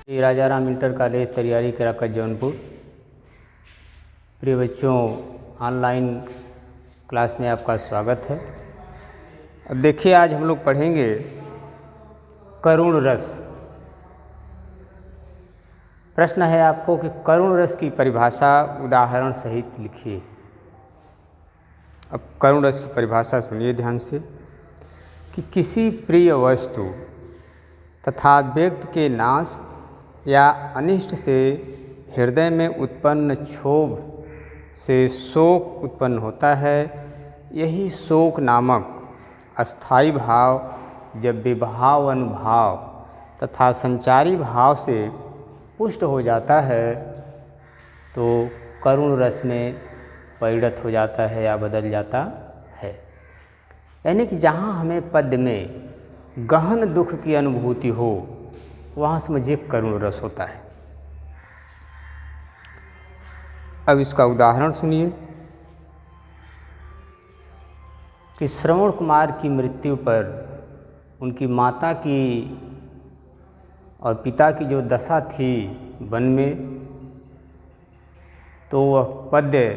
श्री राजा Ram inter college तैयारी कराकर जौनपुर। प्रिय बच्चों, ऑनलाइन क्लास में आपका स्वागत है। अब देखिए, आज हम लोग पढ़ेंगे करुण रस। प्रश्न है आपको कि करुण रस की परिभाषा उदाहरण सहित लिखिए। अब करुण रस की परिभाषा सुनिए ध्यान से कि किसी प्रिय वस्तु तथा व्यक्ति के नाश या अनिष्ट से हृदय में उत्पन्न क्षोभ से शोक उत्पन्न होता है। यही शोक नामक अस्थायी भाव जब विभाव अनुभाव तथा संचारी भाव से पुष्ट हो जाता है तो करुण रस में परिणत हो जाता है या बदल जाता है। यानी कि जहाँ हमें पद्य में गहन दुख की अनुभूति हो वहाँ समझिए करुण रस होता है। अब इसका उदाहरण सुनिए कि श्रवण कुमार की मृत्यु पर उनकी माता की और पिता की जो दशा थी वन में, तो वह पद्य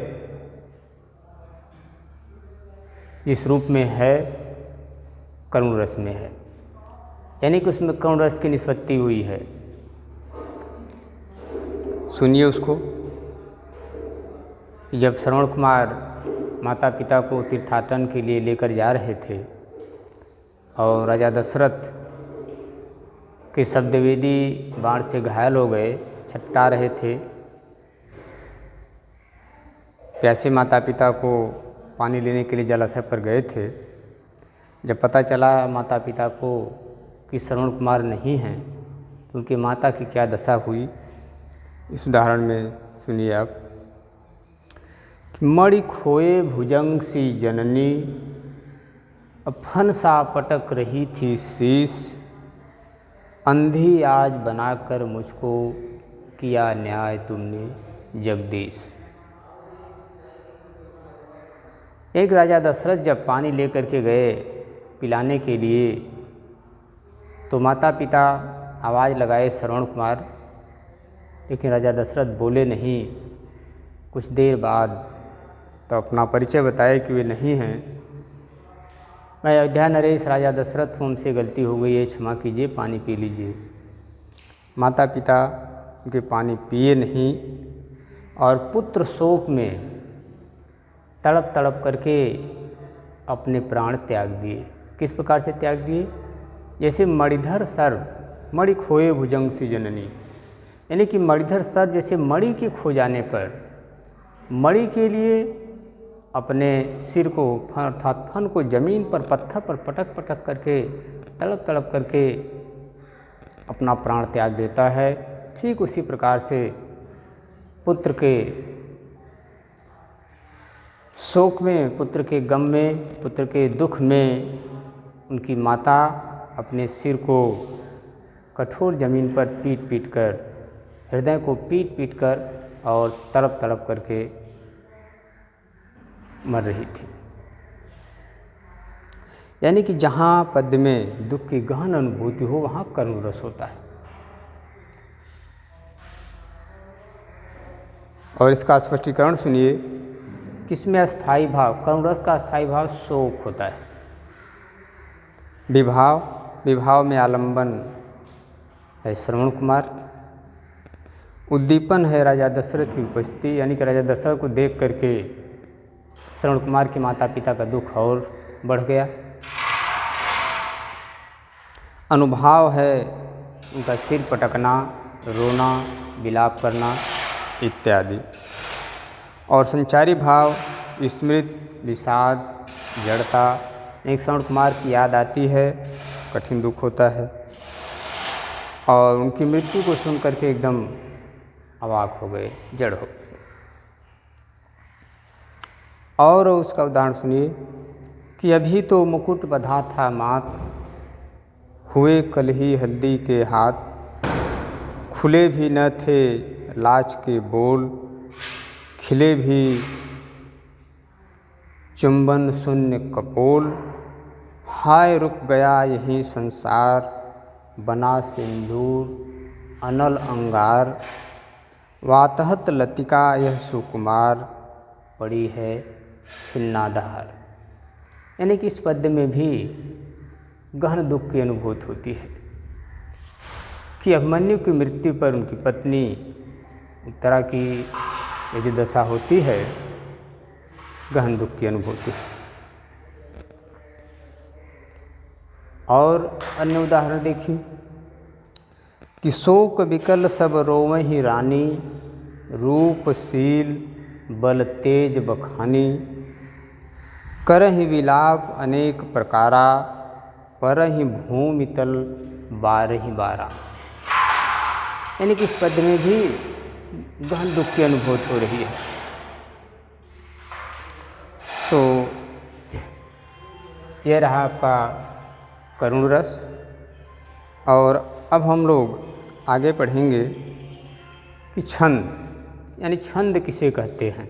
इस रूप में है, करुण रस में है। यानी कि उसमें करुण रस की निष्पत्ति हुई है। सुनिए उसको। जब श्रवण कुमार माता पिता को तीर्थाटन के लिए लेकर जा रहे थे और राजा दशरथ के शब्दवेदी बाण से घायल हो गए, छटपटा रहे थे, प्यासे माता पिता को पानी लेने के लिए जलाशय पर गए थे। जब पता चला माता पिता को कि श्रवण कुमार नहीं हैं तो उनकी माता की क्या दशा हुई, इस उदाहरण में सुनिए आप। मणि खोए भुजंग सी जननी, अफन सा पटक रही थी शीश, अंधी आज बनाकर मुझको किया न्याय तुमने जगदीश। एक राजा दशरथ जब पानी लेकर के गए पिलाने के लिए तो माता पिता आवाज़ लगाए श्रवण कुमार, लेकिन राजा दशरथ बोले नहीं। कुछ देर बाद तो अपना परिचय बताए कि वे नहीं हैं। मैं अयोध्या नरेश राजा दशरथ हूँ, हमसे गलती हो गई है, क्षमा कीजिए, पानी पी लीजिए। माता पिता उनके पानी पिए नहीं और पुत्र शोक में तड़प तड़प करके अपने प्राण त्याग दिए। किस प्रकार से त्याग दिए? जैसे मणिधर सर्व मणि खोए भुजंग सी जननी, यानी कि मणिधर सर्व जैसे मणि के खो जाने पर मणि के लिए अपने सिर को अर्थात फन को जमीन पर पत्थर पर पटक पटक करके तड़प तड़प करके अपना प्राण त्याग देता है। ठीक उसी प्रकार से पुत्र के शोक में, पुत्र के गम में, पुत्र के दुख में उनकी माता अपने सिर को कठोर जमीन पर पीट पीट कर, हृदय को पीट पीट कर और तड़प तड़प करके मर रही थी। यानी कि जहाँ पद्य में दुख की गहन अनुभूति हो वहाँ करुण रस होता है। और इसका स्पष्टीकरण सुनिए। किसमें अस्थायी भाव? करुण रस का अस्थायी भाव शोक होता है। विभाव में आलंबन है श्रवण कुमार, उद्दीपन है राजा दशरथ की उपस्थिति, यानी कि राजा दशरथ को देख करके श्रवण कुमार के माता पिता का दुख और बढ़ गया। अनुभाव है उनका सिर पटकना, रोना, विलाप करना इत्यादि। और संचारी भाव स्मृति, विषाद, जड़ता। एक श्रवण कुमार की याद आती है, कठिन दुख होता है और उनकी मृत्यु को सुन करके एकदम अवाक हो गए, जड़ हो गए। और उसका उदाहरण सुनिए कि अभी तो मुकुट बंधा था मात, हुए कल ही हल्दी के हाथ, खुले भी न थे लाज के बोल, खिले भी चुंबन शून्य कपोल, हाय रुक गया यही संसार, बना सिंदूर अनल अंगार, वातहत लतिका यह सुकुमार, पड़ी है छिन्नाधार। यानी कि इस पद्य में भी गहन दुख की अनुभूति होती है कि अभिमन्यु की मृत्यु पर उनकी पत्नी उत्तरा की ये जो दशा होती है, गहन दुख की अनुभूति है। और अन्य उदाहरण देखिए कि शोक विकल सब रोवहि रानी, रूपशील बल तेज बखानी, करहि विलाप अनेक प्रकारा, परहि भूमि तल बारहि बारा। यानी कि इस पद्य में भी गहन दुख की अनुभूति हो रही है। तो यह रहा आपका करुण रस। और अब हम लोग आगे पढ़ेंगे कि छंद, यानी छंद किसे कहते हैं।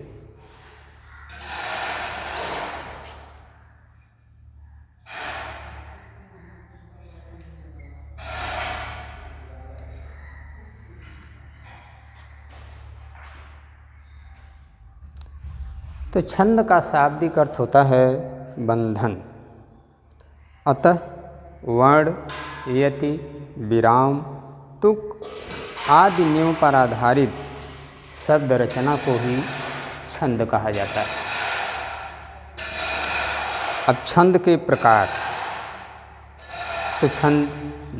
तो छंद का शाब्दिक अर्थ होता है बंधन। अतः वर्ण, यति, विराम, तुक आदि नियम पर आधारित शब्द रचना को ही छंद कहा जाता है। अब छंद के प्रकार, तो छंद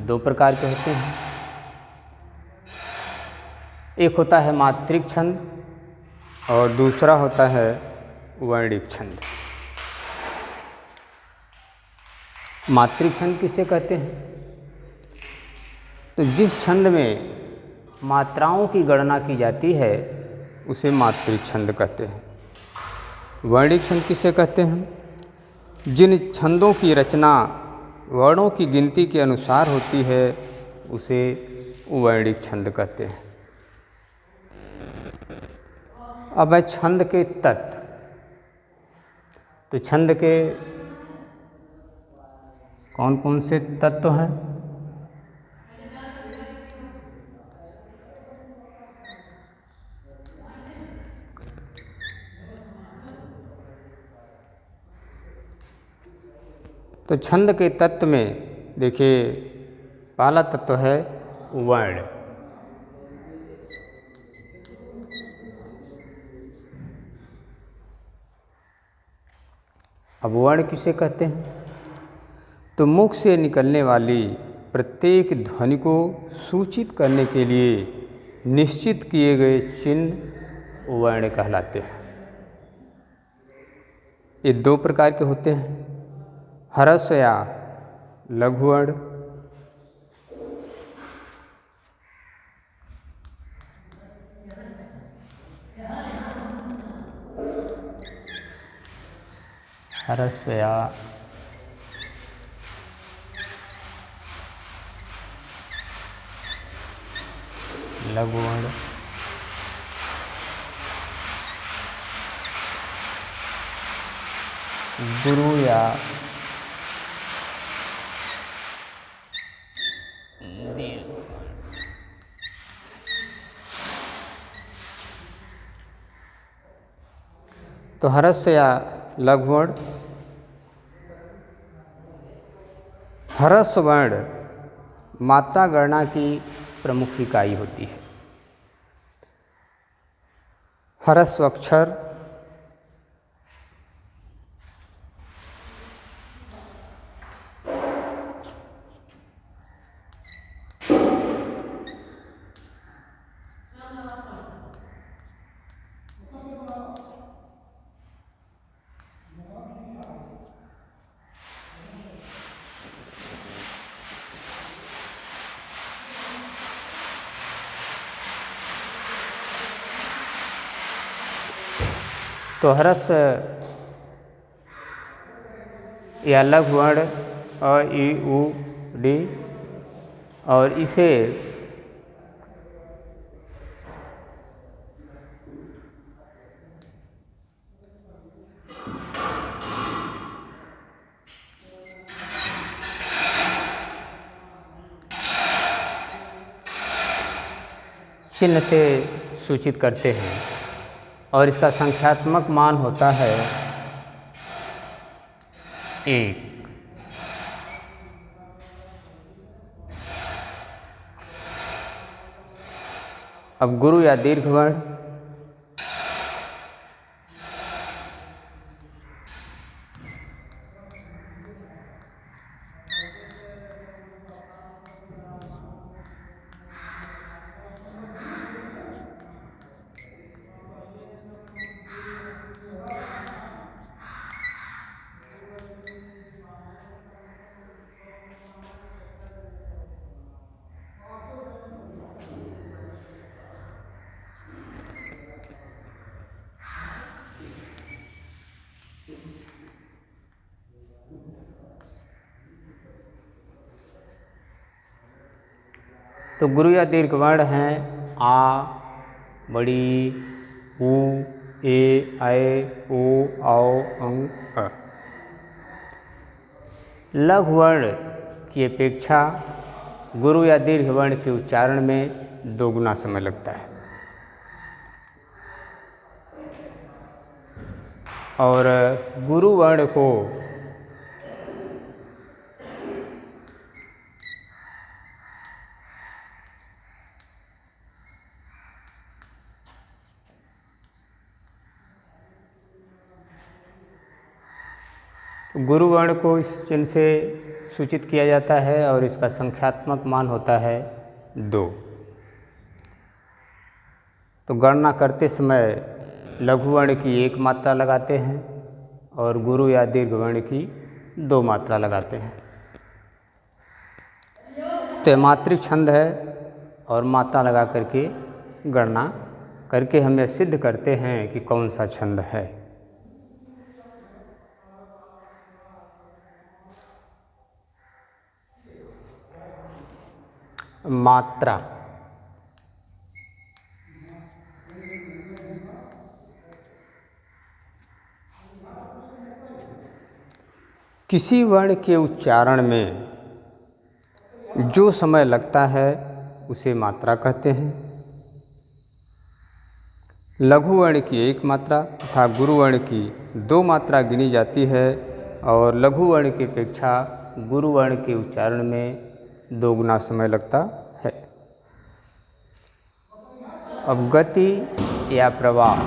दो प्रकार के होते हैं। एक होता है मात्रिक छंद और दूसरा होता है वर्णिक छंद। मात्रिक छंद किसे कहते हैं? तो जिस छंद में मात्राओं की गणना की जाती है उसे मात्रिक छंद कहते हैं। वर्णिक छंद किसे कहते हैं? जिन छंदों की रचना वर्णों की गिनती के अनुसार होती है उसे वर्णिक छंद कहते हैं। अब है छंद के तत्व। तो छंद के कौन कौन से तत्व हैं? तो छंद के तत्व में देखिए, पहला तत्व है वर्ण। अब वर्ण किसे कहते हैं? तो मुख से निकलने वाली प्रत्येक ध्वनि को सूचित करने के लिए निश्चित किए गए चिन्ह वर्ण कहलाते हैं। ये दो प्रकार के होते हैं, ह्रस्व या लघु वर्ण। ह्रस्व या लघु वर्ण। गुरु या दीर्घ। तो ह्रस्व या लघु वर्ण। ह्रस्व वर्ण मात्रा गणना की प्रमुख इकाई होती है। ह्रस्व अक्षर तो ह्रस्व या लघु वर्ण अ, ई, उ, डी, और इसे चिन्ह से सूचित करते हैं और इसका संख्यात्मक मान होता है 1। अब गुरु या दीर्घ वर्ण, तो गुरु या दीर्घ वर्ण हैं आ, बड़ी, ऊ, ए, ऐ, ओ, औ, औ, अ। लघु वर्ण की अपेक्षा गुरु या दीर्घ वर्ण के उच्चारण में दोगुना समय लगता है और गुरु वर्ण को गुरु वर्ण को इस चिन्ह से सूचित किया जाता है और इसका संख्यात्मक मान होता है 2। तो गणना करते समय लघु वर्ण की 1 मात्रा लगाते हैं और गुरु या दीर्घ वर्ण की 2 मात्रा लगाते हैं। तो मात्रिक छंद है और मात्रा लगा करके गणना करके हम यह सिद्ध करते हैं कि कौन सा छंद है। मात्रा किसी वर्ण के उच्चारण में जो समय लगता है उसे मात्रा कहते हैं। लघु वर्ण की 1 मात्रा तथा गुरु वर्ण की 2 मात्रा गिनी जाती है और लघु वर्ण की अपेक्षा गुरु वर्ण के उच्चारण में 2 गुना समय लगता है। अब गति या प्रवाह,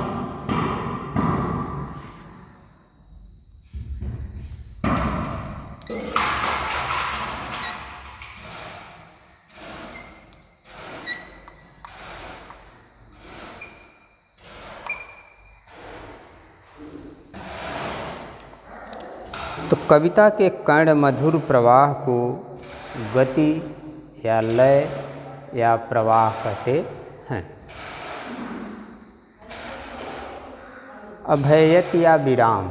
तो कविता के कर्ण मधुर प्रवाह को गति या लय या प्रवाह कहते हैं। अभेयत या विराम,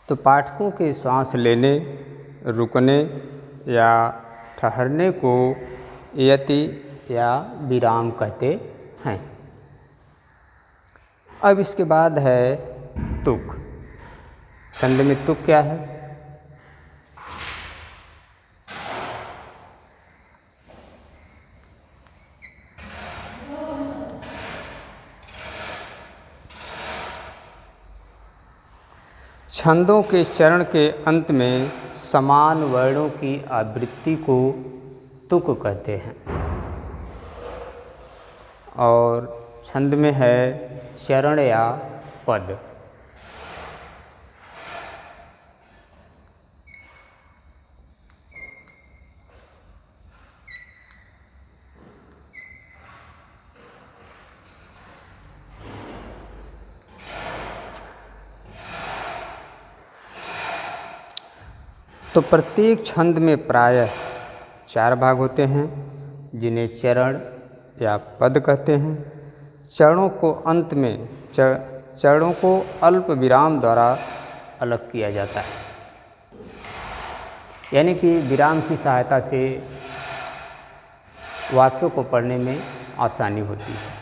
तो पाठकों के श्वास लेने, रुकने या ठहरने को यति या विराम कहते हैं। अब इसके बाद है तुक। छंद में तुक क्या है? छंदों के चरण के अंत में समान वर्णों की आवृत्ति को तुक कहते हैं और छंद में है चरण या पद। तो प्रत्येक छंद में प्रायः 4 भाग होते हैं जिन्हें चरण या पद कहते हैं। चरणों को अंत में चरणों को अल्प विराम द्वारा अलग किया जाता है, यानी कि विराम की सहायता से वाक्यों को पढ़ने में आसानी होती है।